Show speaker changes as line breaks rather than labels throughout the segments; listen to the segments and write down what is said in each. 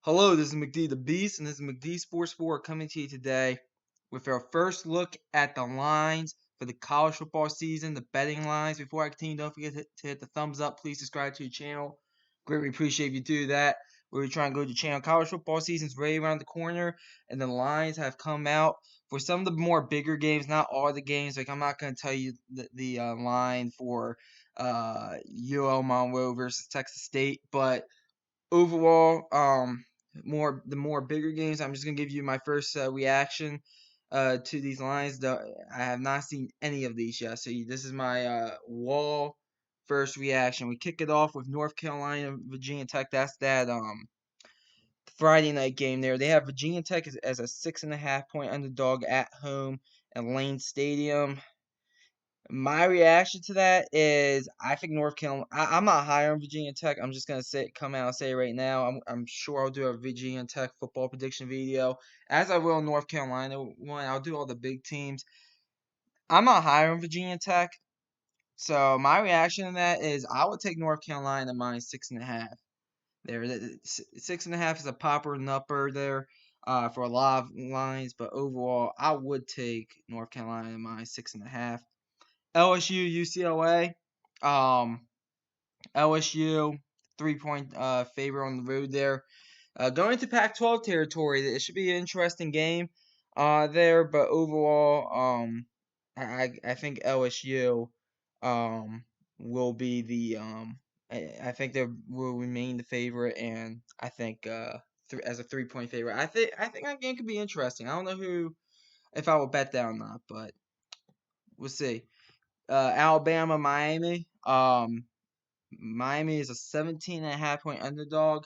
Hello, this is McD the Beast, and this is McD Sports 4 coming to you today with our first look at the lines for the college football season, the betting lines. Before I continue, don't forget to hit the thumbs up. Please subscribe to the channel. Greatly appreciate if you do that. We're trying to go to the channel. College football season's right around the corner, and the lines have come out for some of the more bigger games. Not all the games. Like I'm not going to tell you the line for UL Monroe versus Texas State, but overall, the more bigger games. I'm just gonna give you my first reaction to these lines. Though I have not seen any of these yet, so this is my wall first reaction. We kick it off with North Carolina, Virginia Tech. That's that Friday night game there. They have Virginia Tech as a 6.5 point underdog at home at Lane Stadium. My reaction to that is I think North Carolina. I'm not high on Virginia Tech. I'm just gonna come out and say right now. I'm sure I'll do a Virginia Tech football prediction video, as I will North Carolina one. I'll do all the big teams. I'm not high on Virginia Tech, so my reaction to that is I would take North Carolina minus 6.5. There, 6.5 is a popper number there for a lot of lines, but overall I would take North Carolina minus 6.5. LSU, UCLA. LSU 3 point favor on the road there. Going to Pac-12 territory, it should be an interesting game there. But overall, I think LSU will be the I think they will remain the favorite, and I think as a 3 point favorite. I think that game could be interesting. I don't know who if I will bet that or not, but we'll see. Alabama, Miami. Miami is a 17.5 point underdog.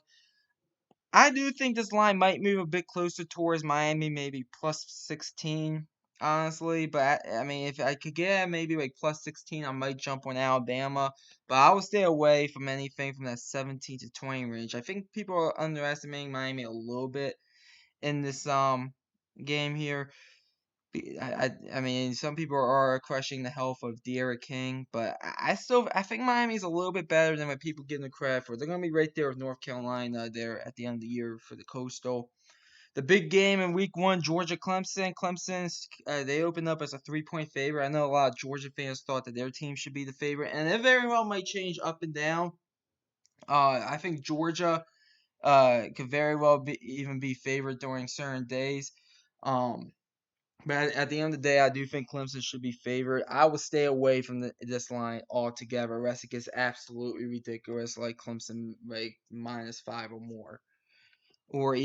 I do think this line might move a bit closer towards Miami, maybe plus 16, honestly. But I mean, if I could get maybe like plus 16, I might jump on Alabama. But I would stay away from anything from that 17 to 20 range. I think people are underestimating Miami a little bit in this game here. I mean, some people are questioning the health of De'Ara King, but I think Miami's a little bit better than what people give them credit for. They're gonna be right there with North Carolina there at the end of the year for the Coastal. The big game in Week 1, Georgia Clemson. Clemson's they opened up as a 3 point favorite. I know a lot of Georgia fans thought that their team should be the favorite, and it very well might change up and down. I think Georgia could very well even be favored during certain days. Um, but at the end of the day, I do think Clemson should be favored. I would stay away from this line altogether, unless it gets absolutely ridiculous, like Clemson like -5 or more, or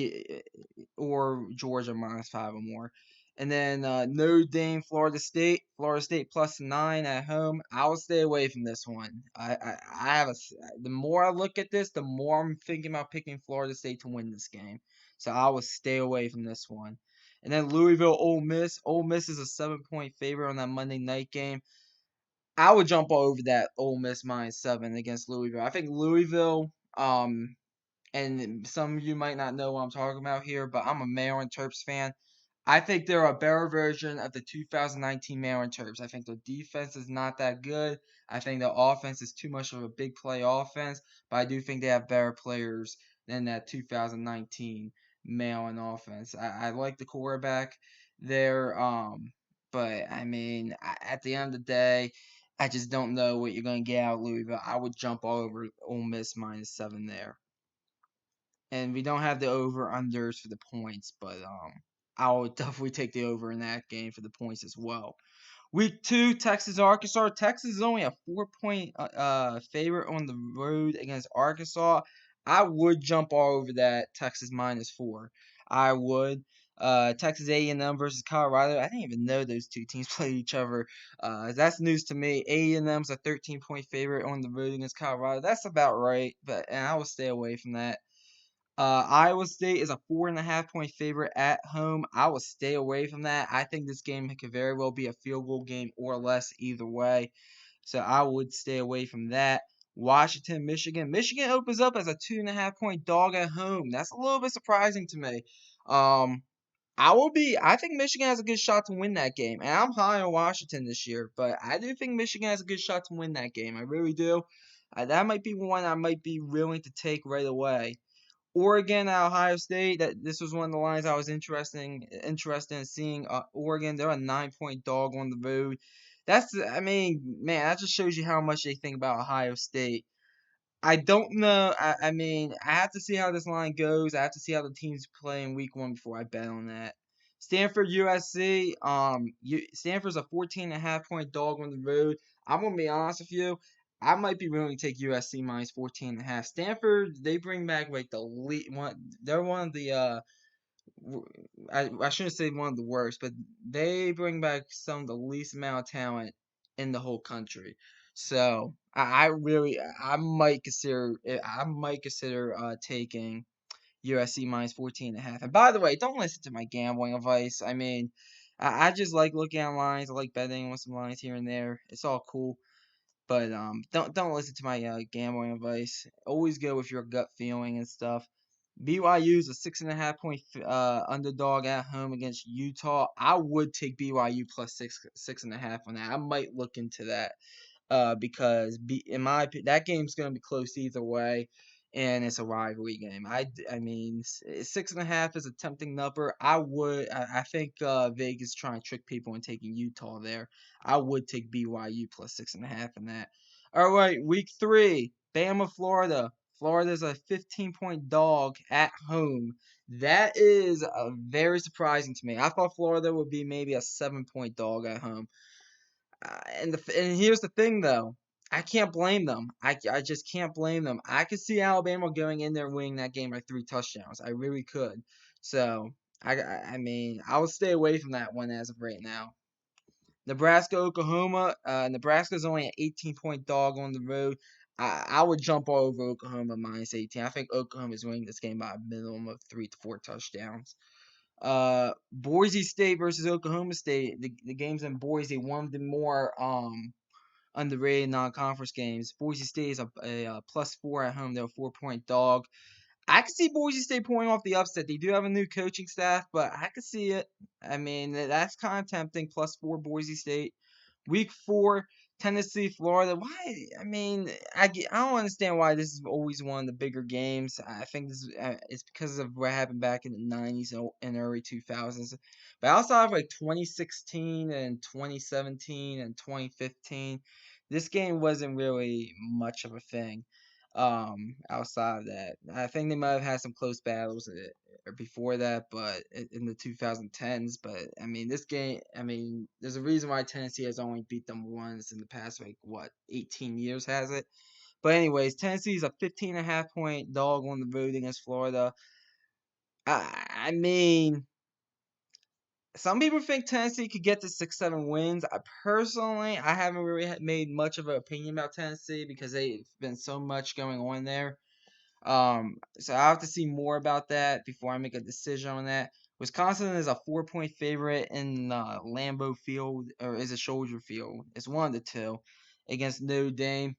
or Georgia -5 or more. And then Notre Dame, Florida State, +9 at home. I will stay away from this one. I have the more I look at this, the more I'm thinking about picking Florida State to win this game. So I will stay away from this one. And then Louisville Ole Miss. Ole Miss is a 7 point favorite on that Monday night game. I would jump all over that Ole Miss -7 against Louisville. I think Louisville, and some of you might not know what I'm talking about here, but I'm a Maryland Terps fan. I think they're a better version of the 2019 Maryland Terps. I think their defense is not that good. I think the offense is too much of a big play offense, but I do think they have better players than that 2019 Maryland offense. I like the quarterback there, but I mean, at the end of the day, I just don't know what you're going to get out of Louisville. I would jump all over Ole Miss -7 there. And we don't have the over-unders for the points, but I would definitely take the over in that game for the points as well. Week 2, Texas, Arkansas. Texas is only a 4 point favorite on the road against Arkansas. I would jump all over that Texas -4. I would. Texas A&M versus Colorado. I didn't even know those two teams played each other. That's news to me. A&M's a 13 point favorite on the road against Colorado. That's about right, and I will stay away from that. Iowa State is a 4.5 point favorite at home. I will stay away from that. I think this game could very well be a field goal game or less either way. So I would stay away from that. Washington, Michigan. Michigan opens up as a 2.5 point dog at home. That's a little bit surprising to me. I think Michigan has a good shot to win that game. And I'm high on Washington this year, but I do think Michigan has a good shot to win that game. I really do. That might be one I might be willing to take right away. Oregon at Ohio State. This was one of the lines I was interested in seeing. Oregon, they're a 9-point dog on the road. I mean, man, that just shows you how much they think about Ohio State. I don't know. I mean, I have to see how this line goes. I have to see how the teams play in week 1 before I bet on that. Stanford USC. Stanford's a 14.5-point dog on the road. I'm gonna be honest with you. I might be willing to take USC minus 14.5. Stanford, they bring back like the lead one. They're one of the I shouldn't say one of the worst, but they bring back some of the least amount of talent in the whole country. So I might consider taking USC minus 14.5. And by the way, don't listen to my gambling advice. I mean, I just like looking at lines. I like betting on some lines here and there. It's all cool. But don't listen to my gambling advice. Always go with your gut feeling and stuff. BYU is a 6.5-point underdog at home against Utah. I would take BYU plus 6.5 on that. I might look into that because in my opinion, that game's going to be close either way, and it's a rivalry game. I mean, 6.5 is a tempting number. I think Vegas trying to trick people into taking Utah there. I would take BYU plus 6.5 in that. All right, week 3, Bama, Florida. Florida's a 15-point dog at home. That is very surprising to me. I thought Florida would be maybe a 7-point dog at home. And here's the thing though, I can't blame them. I just can't blame them. I could see Alabama going in there winning that game by 3 touchdowns. I really could. So I mean I would stay away from that one as of right now. Nebraska Oklahoma. Nebraska's only an 18-point dog on the road. I would jump all over Oklahoma minus 18. I think Oklahoma is winning this game by a minimum of 3 to 4 touchdowns. Boise State versus Oklahoma State. The game's in Boise, one of the more underrated non-conference games. Boise State is a +4 at home. They're a 4-point dog. I could see Boise State pulling off the upset. They do have a new coaching staff, but I could see it. I mean, that's kind of tempting. +4 Boise State. Week 4, Tennessee, Florida. Why? I mean, I don't understand why this is always one of the bigger games. I think it's because of what happened back in the 90s and early 2000s. But outside of like 2016 and 2017 and 2015, this game wasn't really much of a thing. Outside of that, I think they might have had some close battles before that, but in the 2010s. But I mean, this game, I mean, there's a reason why Tennessee has only beat them once in the past, like, 18 years has it? But anyways, Tennessee's a 15.5-point dog on the road against Florida. I mean, some people think Tennessee could get to 6-7 wins. I haven't really made much of an opinion about Tennessee because they've been so much going on there. So I have to see more about that before I make a decision on that. Wisconsin is a 4-point favorite in Lambeau Field, or is it Soldier Field? It's one of the two against Notre Dame.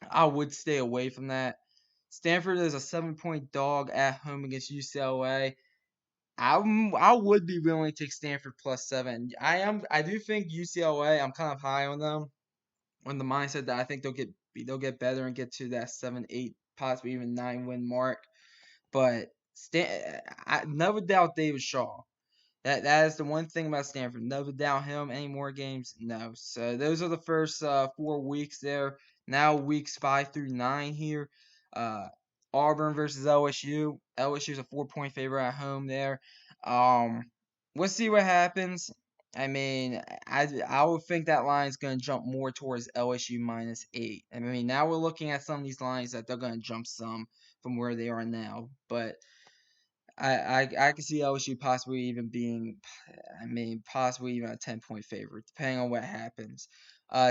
I would stay away from that. Stanford is a 7-point dog at home against UCLA. I would be willing to take Stanford +7. I do think UCLA. I'm kind of high on them, on the mindset that I think they'll get better and get to that 7, 8, possibly even 9 win mark. But I never doubt David Shaw. That is the one thing about Stanford. Never doubt him. Any more games? No. So those are the first 4 weeks there. Now weeks 5 through 9 here. Auburn versus LSU. LSU's a 4-point favorite at home there. We'll see what happens. I mean, I would think that line's going to jump more towards LSU -8. I mean, now we're looking at some of these lines that they're going to jump some from where they are now. But I can see LSU possibly even being, possibly even a 10-point favorite, depending on what happens.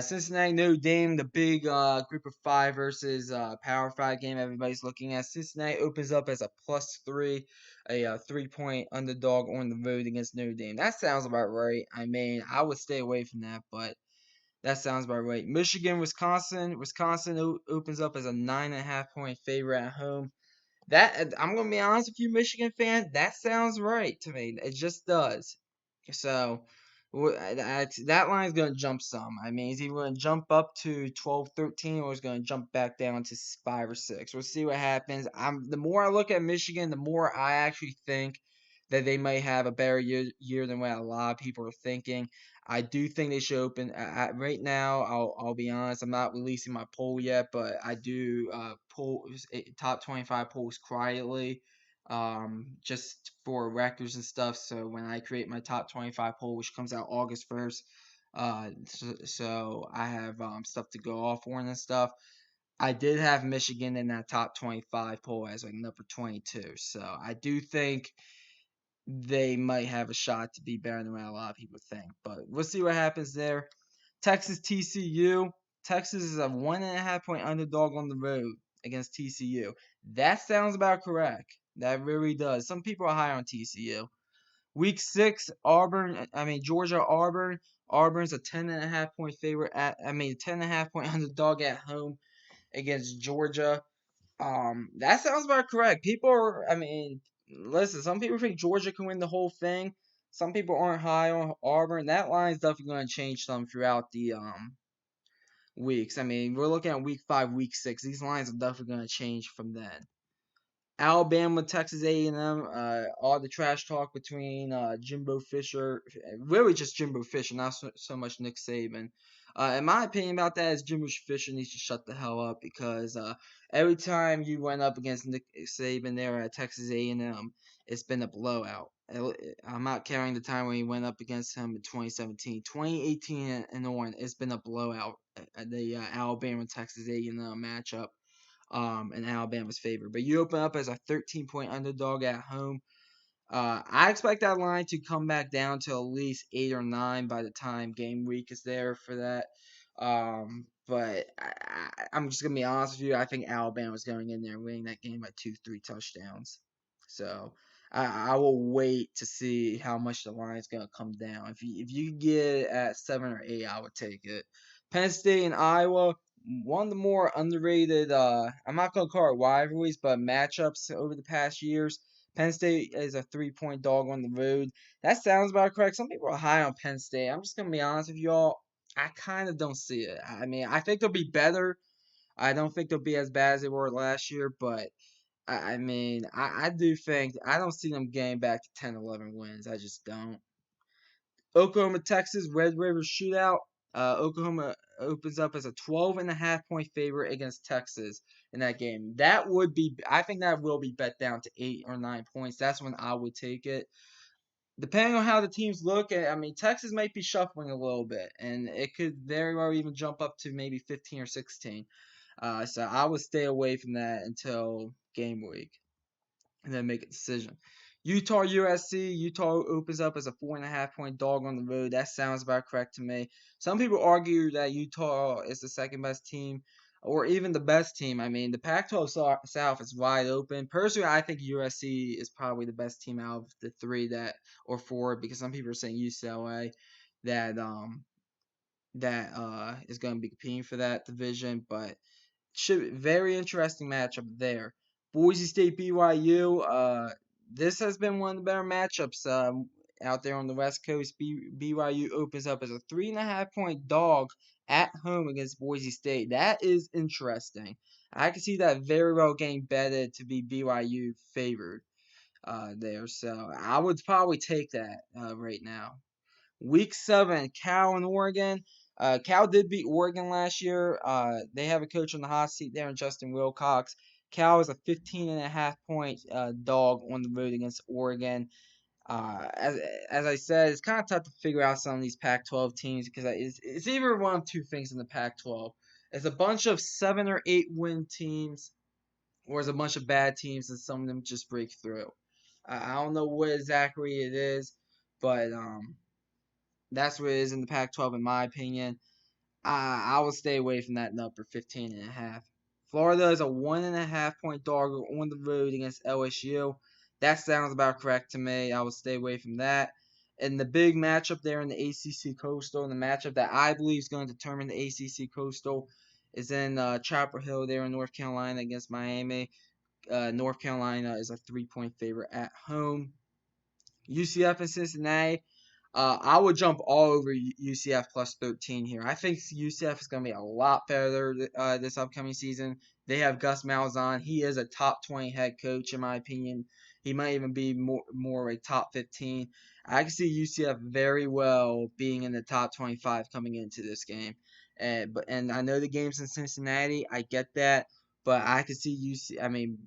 Cincinnati, Notre Dame, the big group of 5 versus Power 5 game everybody's looking at. Cincinnati opens up as a +3, a 3-point underdog on the road against Notre Dame. That sounds about right. I mean, I would stay away from that, but that sounds about right. Michigan, Wisconsin. Wisconsin opens up as a 9.5-point favorite at home. That, I'm gonna be honest with you, Michigan fan, that sounds right to me. It just does. So That line's going to jump some. I mean, it's either going to jump up to 12, 13, or it's going to jump back down to 5 or 6. We'll see what happens. The more I look at Michigan, the more I actually think that they might have a better year than what a lot of people are thinking. I do think they should open right now. I'll be honest. I'm not releasing my poll yet, but I do poll top 25 polls quietly, just for records and stuff. So when I create my top 25 poll, which comes out August 1st, so I have stuff to go off on and stuff. I did have Michigan in that top 25 poll as like number 22. So I do think they might have a shot to be better than what a lot of people think. But we'll see what happens there. Texas TCU. Texas is a 1.5 point underdog on the road against TCU. That sounds about correct. That really does. Some people are high on TCU. Week 6, Georgia Auburn. Auburn's a 10.5 point favorite 10.5 point underdog at home against Georgia. That sounds about correct. Listen, some people think Georgia can win the whole thing. Some people aren't high on Auburn. That line's definitely going to change some throughout the weeks. I mean, we're looking at week 5, week 6. These lines are definitely going to change from then. Alabama, Texas A&M, all the trash talk between Jimbo Fisher, really just Jimbo Fisher, not so much Nick Saban. In my opinion about that is Jimbo Fisher needs to shut the hell up, because every time you went up against Nick Saban there at Texas A&M, it's been a blowout. I'm not counting the time when he went up against him in 2017. 2018 and on, it's been a blowout. The Alabama-Texas A&M matchup. In Alabama's favor. But you open up as a 13-point underdog at home. I expect that line to come back down to at least 8 or 9 by the time game week is there for that. But I'm just going to be honest with you. I think Alabama's going in there and winning that game by 2-3 touchdowns. So I will wait to see how much the line's going to come down. If you get it at 7 or 8, I would take it. Penn State and Iowa, one of the more underrated, I'm not going to call it rivalries, but matchups over the past years. Penn State is a 3-point dog on the road. That sounds about correct. Some people are high on Penn State. I'm just going to be honest with y'all. I kind of don't see it. I mean, I think they'll be better. I don't think they'll be as bad as they were last year, but I do think, I don't see them getting back to 10, 11 wins. I just don't. Oklahoma, Texas, Red River Shootout. Oklahoma opens up as a 12.5 point favorite against Texas in that game. I think that will be bet down to 8 or 9 points. That's when I would take it. Depending on how the teams look, Texas might be shuffling a little bit, and it could very well even jump up to maybe 15 or 16. So I would stay away from that until game week and then make a decision. Utah, USC. Utah opens up as a 4.5 point dog on the road. That sounds about correct to me. Some people argue that Utah is the second best team, or even the best team. I mean, the Pac-12 South is wide open. Personally, I think USC is probably the best team out of the 3 or 4, because some people are saying UCLA that is going to be competing for that division, but very interesting matchup there. Boise State BYU. This has been one of the better matchups out there on the West Coast. BYU opens up as a 3.5 point dog at home against Boise State. That is interesting. I can see that very well getting betted to be BYU favored there. So I would probably take that right now. Week 7, Cal and Oregon. Cal did beat Oregon last year. They have a coach on the hot seat there in Justin Wilcox. Cal is a 15.5 point dog on the road against Oregon. As I said, it's kind of tough to figure out some of these Pac-12 teams, because it's either one of two things in the Pac-12. It's a bunch of 7 or 8 win teams, or it's a bunch of bad teams and some of them just break through. I don't know what exactly it is, but that's what it is in the Pac-12 in my opinion. I will stay away from that number, 15.5. Florida is a 1.5 point dog on the road against LSU. That sounds about correct to me. I will stay away from that. And the big matchup there in the ACC Coastal, and the matchup that I believe is going to determine the ACC Coastal, is in Chapel Hill there in North Carolina against Miami. North Carolina is a 3-point favorite at home. UCF and Cincinnati. I would jump all over UCF plus 13 here. I think UCF is going to be a lot better this upcoming season. They have Gus Malzahn. He is a top 20 head coach, in my opinion. He might even be more like top 15. I can see UCF very well being in the top 25 coming into this game. And I know the game's in Cincinnati. I get that. But I could see UC. I mean,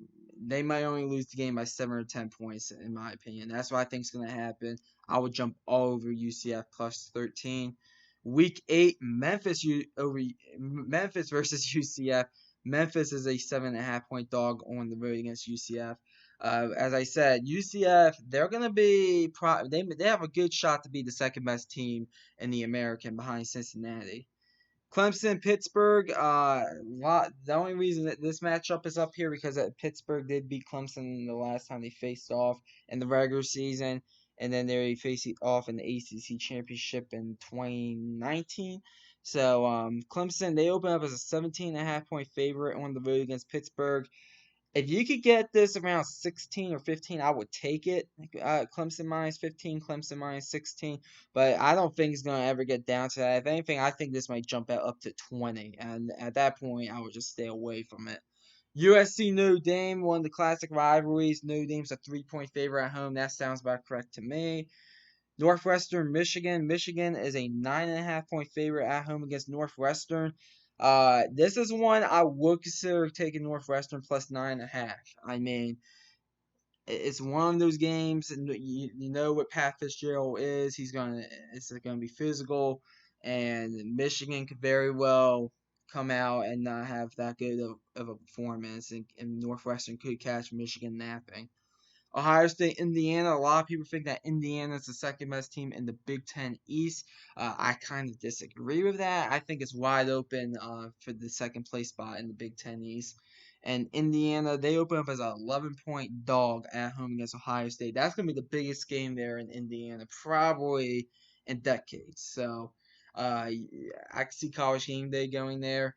they might only lose the game by 7 or 10 points, in my opinion. That's what I think is going to happen. I would jump all over UCF plus 13. Week 8, Memphis versus UCF. Memphis is a 7.5 point dog on the road against UCF. As I said, UCF, they're gonna be they have a good shot to be the second best team in the American behind Cincinnati. Clemson, Pittsburgh. The only reason that this matchup is up here because Pittsburgh did beat Clemson the last time they faced off in the regular season, and then they faced it off in the ACC championship in 2019. So Clemson, they open up as a 17.5 point favorite on the road against Pittsburgh. If you could get this around 16 or 15, I would take it. Clemson minus 15, Clemson minus 16. But I don't think it's going to ever get down to that. If anything, I think this might jump up to 20. And at that point, I would just stay away from it. USC Notre Dame, one of the classic rivalries. Notre Dame's a 3 point favorite at home. That sounds about correct to me. Northwestern, Michigan. Michigan is a 9.5 point favorite at home against Northwestern. This is one I would consider taking Northwestern plus 9.5. I mean, it's one of those games, and you know what Pat Fitzgerald is. It's gonna be physical, and Michigan could very well come out and not have that good of a performance, and Northwestern could catch Michigan napping. Ohio State, Indiana. A lot of people think that Indiana is the second best team in the Big Ten East. I kind of disagree with that. I think it's wide open for the second place spot in the Big Ten East. And Indiana, they open up as an 11 point dog at home against Ohio State. That's going to be the biggest game there in Indiana, probably in decades. So I can see College Game Day going there.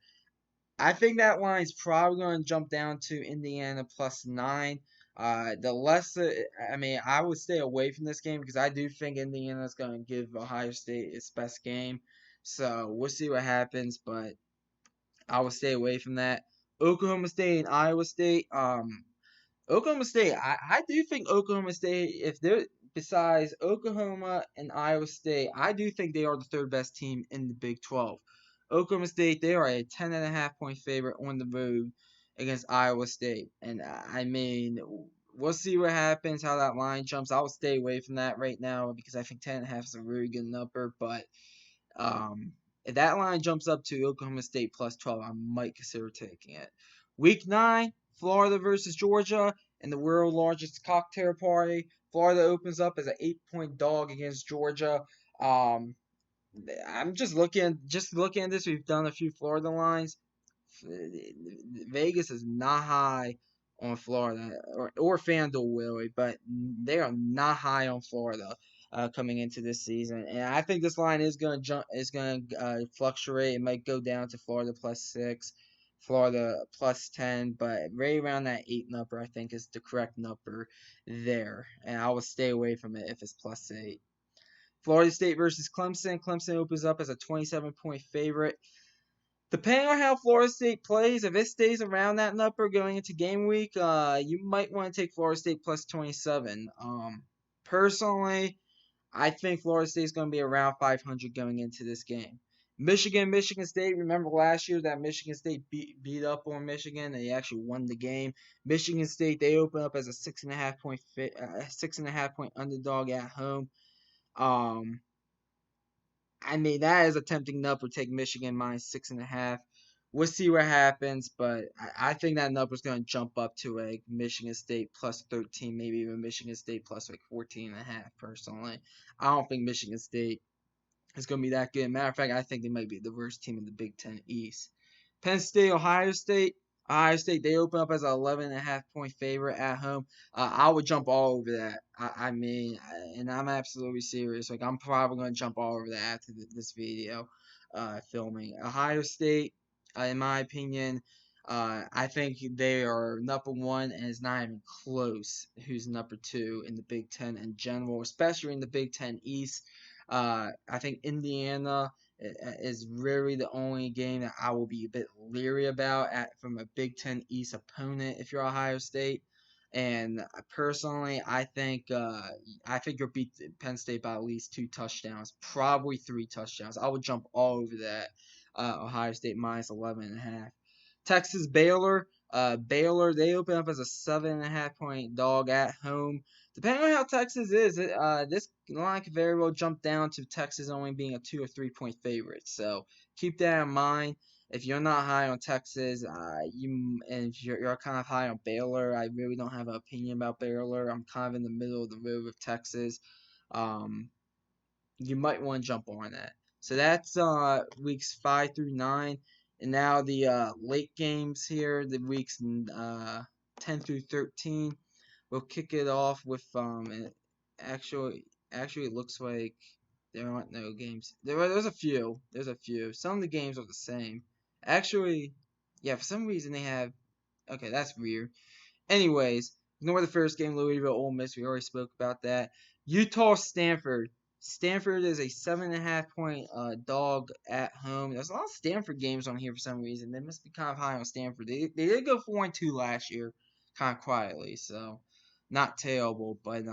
I think that line's probably going to jump down to Indiana plus 9. I would stay away from this game because I do think Indiana's going to give Ohio State its best game. So we'll see what happens, but I will stay away from that. Oklahoma State and Iowa State. Oklahoma State, I do think Oklahoma State, if they're besides Oklahoma and Iowa State, I do think they are the third best team in the Big 12. Oklahoma State, they are a 10.5 point favorite on the road against Iowa State. And I mean, we'll see what happens, how that line jumps. I will stay away from that right now because I think 10.5 is a really good number. But if that line jumps up to Oklahoma State plus 12, I might consider taking it. Week 9, Florida versus Georgia in the world's largest cocktail party. Florida opens up as an 8 point dog against Georgia. I'm just looking at this. We've done a few Florida lines. Vegas is not high on Florida, or FanDuel really, but they are not high on Florida coming into this season. And I think this line is going to fluctuate. It might go down to Florida plus 6, Florida plus 10, but right around that 8 number I think is the correct number there. And I will stay away from it if it's plus 8. Florida State versus Clemson. Clemson opens up as a 27 point favorite. Depending on how Florida State plays, if it stays around that number going into game week, you might want to take Florida State plus 27. Personally, I think Florida State is going to be around 500 going into this game. Michigan State. Remember last year that Michigan State beat up on Michigan and they actually won the game. Michigan State, they open up as a 6.5 point underdog at home. I mean, that is a tempting number. Take Michigan minus 6.5. We'll see what happens, but I think that number is going to jump up to like Michigan State plus 13, maybe even Michigan State plus like 14.5. Personally, I don't think Michigan State is going to be that good. Matter of fact, I think they might be the worst team in the Big Ten East. Penn State, Ohio State. Ohio State, they open up as an 11.5 point favorite at home. I would jump all over that. I mean, and I'm absolutely serious. Like, I'm probably going to jump all over that after this video filming. Ohio State, in my opinion, I think they are number 1, and it's not even close who's number 2 in the Big Ten in general, especially in the Big Ten East. I think Indiana is really the only game that I will be a bit leery about from a Big Ten East opponent if you're Ohio State. And personally, I think you'll beat Penn State by at least 2 touchdowns, probably 3 touchdowns. I would jump all over that. Ohio State minus 11.5. Texas Baylor. Baylor, they open up as a 7.5 point dog at home. Depending on how Texas is, this line could very well jump down to Texas only being a 2 or 3 point favorite. So keep that in mind. If you're not high on Texas, and if you're kind of high on Baylor, I really don't have an opinion about Baylor. I'm kind of in the middle of the road with Texas. Um, you might want to jump on that. So that's weeks 5 through 9, and now the late games here, the weeks 10 through 13. We'll kick it off with actually it looks like there aren't no games. There's a few. There's a few. Some of the games are the same. Actually, yeah, for some reason they have. Okay, that's weird. Anyways, ignore the first game, Louisville Ole Miss. We already spoke about that. Utah Stanford. Stanford is a 7.5 point dog at home. There's a lot of Stanford games on here for some reason. They must be kind of high on Stanford. They did go 4-2 last year, kind of quietly, so not terrible. But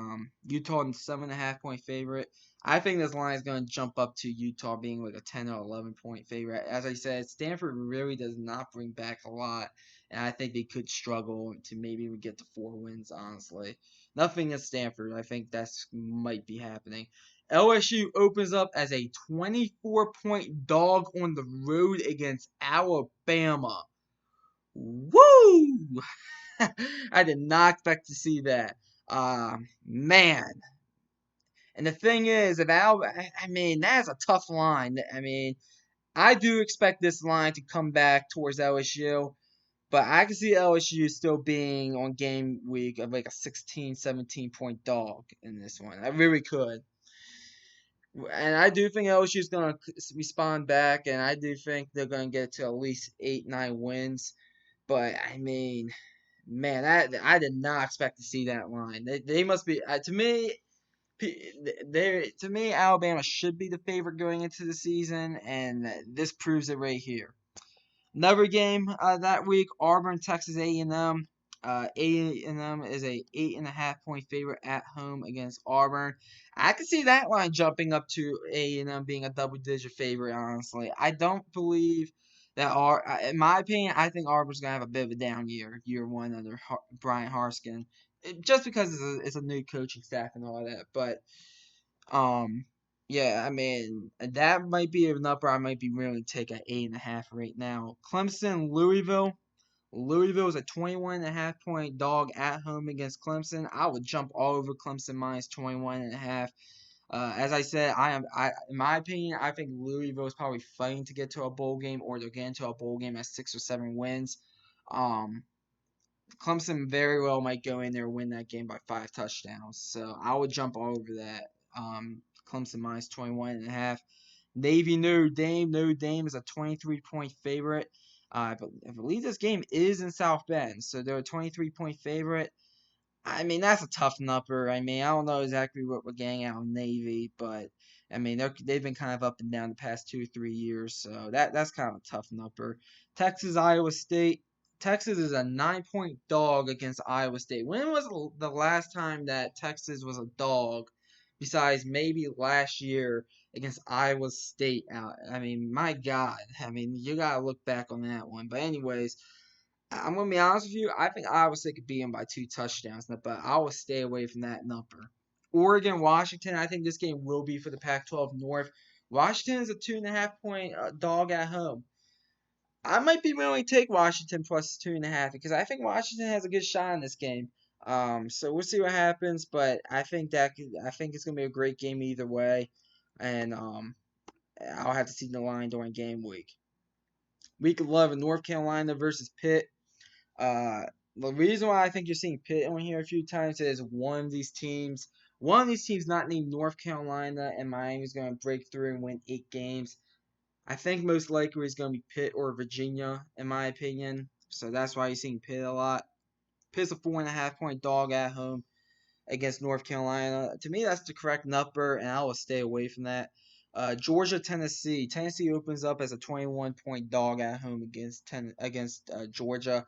Utah 7.5 point favorite. I think this line is going to jump up to Utah being like a 10 or 11 point favorite. As I said, Stanford really does not bring back a lot. And I think they could struggle to maybe even get to 4 wins, honestly. Nothing at Stanford. I think that's might be happening. LSU opens up as a 24 point dog on the road against Alabama. Woo! I did not expect to see that. Man. And the thing is, I mean, that's a tough line. I mean, I do expect this line to come back towards LSU. But I can see LSU still being on game week of like a 16, 17 point dog in this one. I really could. And I do think LSU is going to respond back, and I do think they're going to get to at least 8, 9 wins. But, I mean, man, I did not expect to see that line. They must be, to me, Alabama should be the favorite going into the season, and this proves it right here. Another game that week, Auburn, Texas A&M. A&M is a 8.5 point favorite at home against Auburn. I can see that line jumping up to A&M being a double-digit favorite. Honestly, I don't believe that. In my opinion, I think Auburn's gonna have a bit of a down year one under Brian Harskin, just because it's a new coaching staff and all that. But um, yeah, I mean, that might be a number I might be willing to take at 8.5 right now. Clemson, Louisville. Louisville is a 21.5 point dog at home against Clemson. I would jump all over Clemson minus 21.5. As I said, in my opinion, I think Louisville is probably fighting to get to a bowl game, or they'll get into a bowl game at 6 or 7 wins. Clemson very well might go in there and win that game by 5 touchdowns. So I would jump all over that. Clemson minus 21.5. Navy, Notre Dame. Notre Dame is a 23 point favorite. I believe this game is in South Bend, so they're a 23 point favorite. I mean, that's a tough number. I mean, I don't know exactly what we're getting out of Navy, but I mean, they've been kind of up and down the past 2 or 3 years, so that's kind of a tough number. Texas, Iowa State. Texas is a 9 point dog against Iowa State. When was the last time that Texas was a dog, besides maybe last year against Iowa State out? I mean, my God. I mean, you gotta look back on that one. But anyways, I'm gonna be honest with you. I think Iowa State could beat them by 2 touchdowns, but I will stay away from that number. Oregon, Washington. I think this game will be for the Pac-12 North. Washington is a 2.5 point dog at home. I might be willing to take Washington plus 2.5 because I think Washington has a good shot in this game. So we'll see what happens, but I think it's gonna be a great game either way, and I'll have to see the line during game week. Week 11, North Carolina versus Pitt. The reason why I think you're seeing Pitt on here a few times is one of these teams not named North Carolina, and Miami's going to break through and win 8 games. I think most likely it's going to be Pitt or Virginia, in my opinion. So that's why you're seeing Pitt a lot. Pitt's a 4.5 point dog at home. against North Carolina. To me, that's the correct number, and I will stay away from that. Georgia, Tennessee. Tennessee opens up as a 21-point dog at home against Georgia.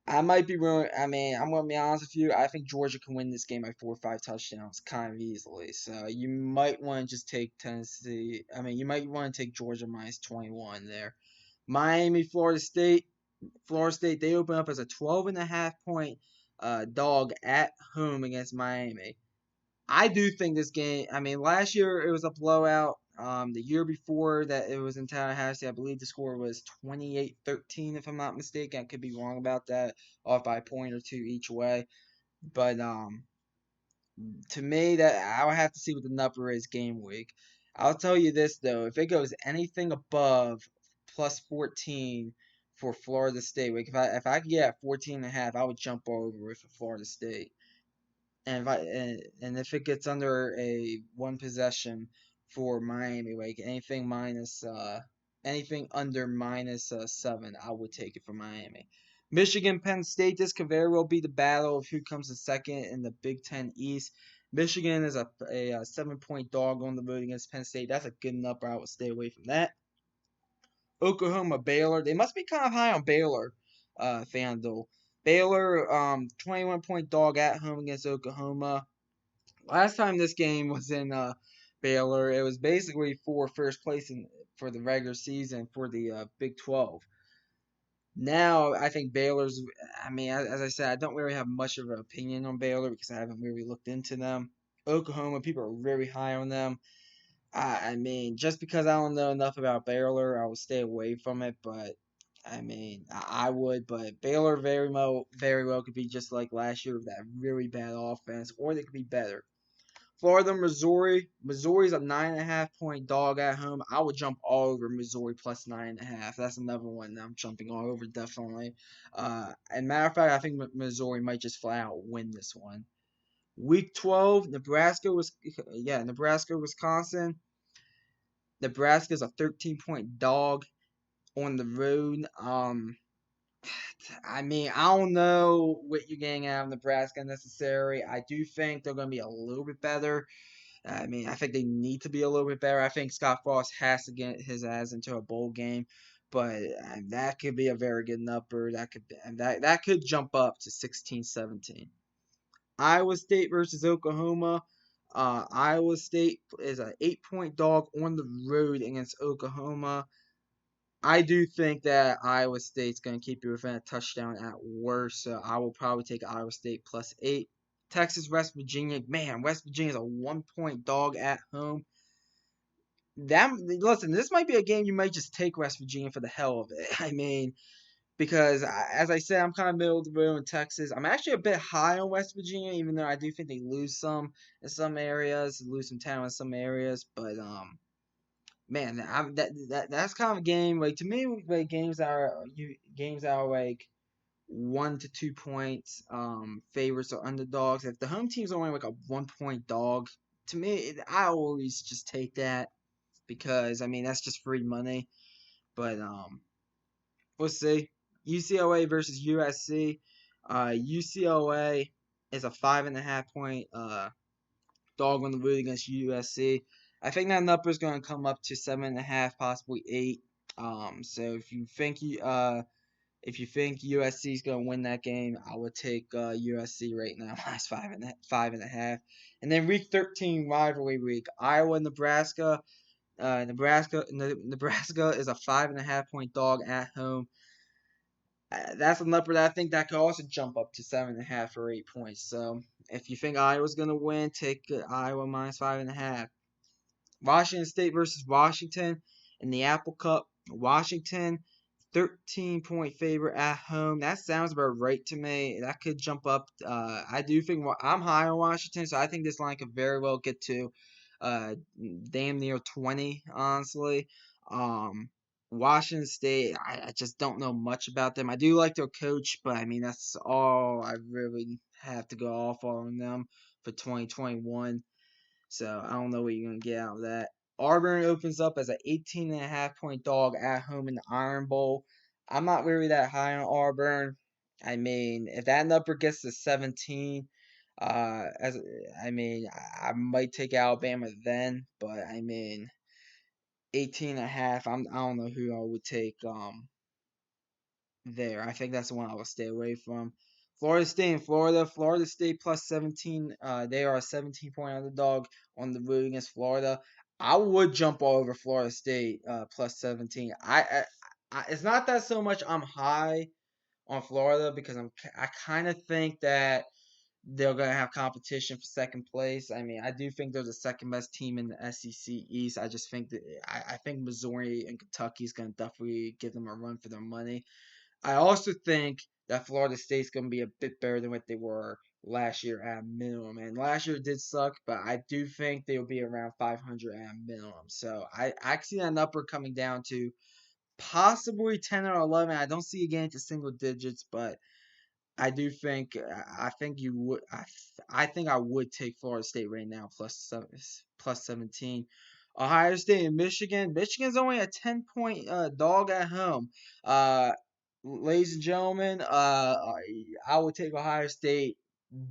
I might be wrong. I mean, I'm gonna be honest with you. I think Georgia can win this game by 4 or 5 touchdowns, kind of easily. So you might want to just take Tennessee. I mean, you might want to take Georgia minus 21 there. Miami, Florida State. Florida State, they open up as a 12.5 point dog at home against Miami. I do think this game. I mean, last year it was a blowout. The year before that it was in Tallahassee, I believe the score was 28-13, if I'm not mistaken. I could be wrong about that, off by a point or two each way. But to me, that I would have to see what the number is game week. I'll tell you this though, if it goes anything above plus 14 for Florida State, like if I could get 14.5, I would jump over with Florida State. And if it gets under a one possession for Miami, like anything under minus 7, I would take it for Miami. Michigan, Penn State. This could very well be the battle of who comes in second in the Big Ten East. Michigan is a 7-point dog on the road against Penn State. That's a good number. I would stay away from that. Oklahoma, Baylor. They must be kind of high on Baylor, FanDuel. Baylor, 21-point dog at home against Oklahoma. Last time this game was in Baylor, it was basically for first place for the regular season for the Big 12. Now, I think Baylor's, I mean, as I said, I don't really have much of an opinion on Baylor because I haven't really looked into them. Oklahoma, people are very high on them. I mean, just because I don't know enough about Baylor, I will stay away from it. But I mean, I would. But Baylor very well could be just like last year with that really bad offense, or they could be better. Florida, Missouri. Missouri's a 9.5 point dog at home. I would jump all over Missouri plus 9.5. That's another one that I'm jumping all over definitely. And matter of fact, I think Missouri might just flat out win this one. Week 12, Nebraska, Wisconsin. Nebraska's a 13-point dog on the road. I mean, I don't know what you're getting out of Nebraska necessarily. I do think they're going to be a little bit better. I mean, I think they need to be a little bit better. I think Scott Frost has to get his ass into a bowl game, but that could be a very good number. That could jump up to 16-17. Iowa State versus Oklahoma. Iowa State is an 8-point dog on the road against Oklahoma. I do think that Iowa State's going to keep you within a touchdown at worst, so I will probably take Iowa State plus 8. Texas, West Virginia. Man, West Virginia's a 1-point dog at home. Listen, this might be a game you might just take West Virginia for the hell of it. I mean, because as I said, I'm kind of middle of the road in Texas. I'm actually a bit high on West Virginia, even though I do think they lose some in some areas, lose some talent in some areas. But man, that's kind of a game like to me. Like games that are like 1 to 2 points, favorites or underdogs. If the home team's only like a 1-point dog, to me, I always just take that because I mean that's just free money. But we'll see. UCLA versus USC. UCLA is a 5.5 point dog on the road against USC. I think that number is going to come up to 7.5, possibly 8. So if you think USC is going to win that game, I would take USC right now minus 5.5. And then week 13 rivalry week, Iowa, Nebraska. Nebraska is a 5.5 point dog at home. That's a number that I think that could also jump up to 7.5 or 8 points. So if you think Iowa's gonna win, take Iowa minus 5.5. Washington State versus Washington in the Apple Cup. Washington, 13-point favorite at home. That sounds about right to me. That could jump up. I do think I'm high on Washington, so I think this line could very well get to damn near 20, honestly. Washington State, I just don't know much about them. I do like their coach, but I mean, that's all I really have to go off on them for 2021. So I don't know what you're going to get out of that. Auburn opens up as an 18.5 point dog at home in the Iron Bowl. I'm not really that high on Auburn. I mean, if that number gets to 17, As I mean, I might take Alabama then, but I mean, 18.5. I don't know who I would take there. I think that's the one I will stay away from. Florida State and Florida. Florida State plus 17. They are a 17-point underdog on the road against Florida. I would jump all over Florida State plus 17. It's not that so much I'm high on Florida because I kind of think that they're gonna have competition for second place. I mean, I do think they're the second best team in the SEC East. I just think that I think Missouri and Kentucky is gonna definitely give them a run for their money. I also think that Florida State's going to be a bit better than what they were last year at a minimum. And last year did suck, but I do think they'll be around 500 at a minimum. So I see that number coming down to possibly 10 or 11. I don't see it getting to single digits, but I do think I think you would I think I would take Florida State right now plus 17. Ohio State and Michigan. Michigan's only a 10-point dog at home. Uh, Ladies and gentlemen, I would take Ohio State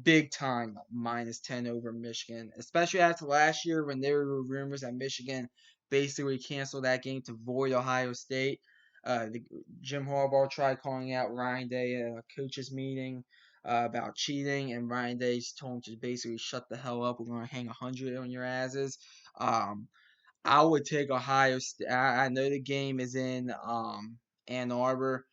big time minus 10 over Michigan, especially after last year when there were rumors that Michigan basically canceled that game to avoid Ohio State. The, Jim Harbaugh tried calling out Ryan Day at a coaches meeting about cheating, and Ryan Day told him to basically shut the hell up. We're going to hang 100 on your asses. Um, I would take Ohio State. I know the game is in Ann Arbor.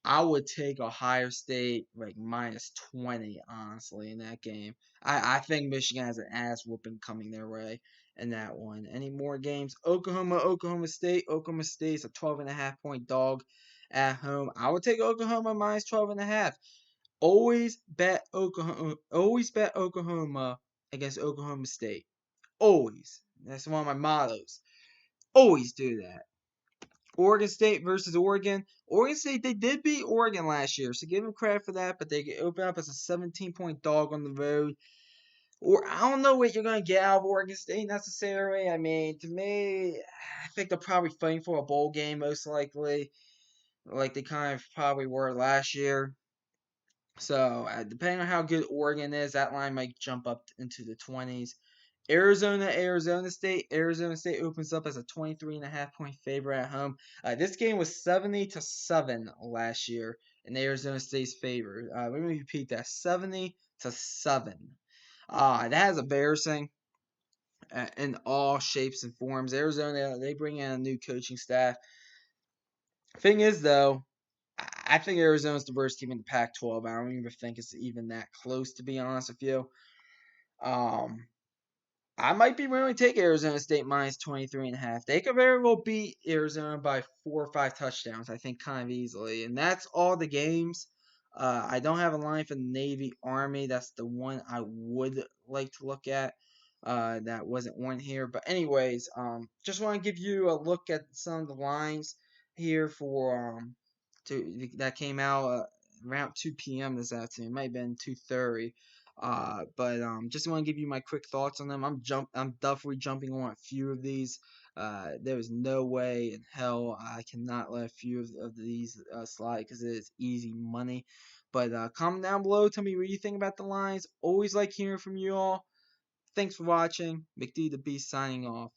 I would take Ohio State like minus 20, honestly, in that game. I think Michigan has an ass whooping coming their way in that one. Any more games? Oklahoma State. Oklahoma State's a 12.5-point dog at home. I would take Oklahoma minus 12.5. Always bet Oklahoma against Oklahoma State. Always. That's one of my mottos. Always do that. Oregon State versus Oregon. Oregon State, they did beat Oregon last year, so give them credit for that, but they open up as a 17-point dog on the road. Or I don't know what you're going to get out of Oregon State necessarily. I mean, to me, I think they're probably fighting for a bowl game most likely, like they kind of probably were last year. So, depending on how good Oregon is, that line might jump up into the 20s. Arizona State. Arizona State opens up as a 23.5-point favorite at home. This game was 70-7 last year in Arizona State's favor. Let me repeat that: 70-7. That is embarrassing in all shapes and forms. Arizona, they bring in a new coaching staff. Thing is, though, I think Arizona's the worst team in the Pac-12. I don't even think it's even that close, to be honest with you. I might be willing to take Arizona State minus 23.5. They could very well beat Arizona by 4 or 5 touchdowns, I think, kind of easily. And that's all the games. I don't have a line for the Navy Army. That's the one I would like to look at. That wasn't on here. But anyways, just want to give you a look at some of the lines here for that came out around 2 p.m. this afternoon. It might have been 2:30. But just want to give you my quick thoughts on them. I'm definitely jumping on a few of these. There is no way in hell I cannot let a few of these slide because it is easy money. But comment down below. Tell me what you think about the lines. Always like hearing from you all. Thanks for watching. McD the Beast signing off.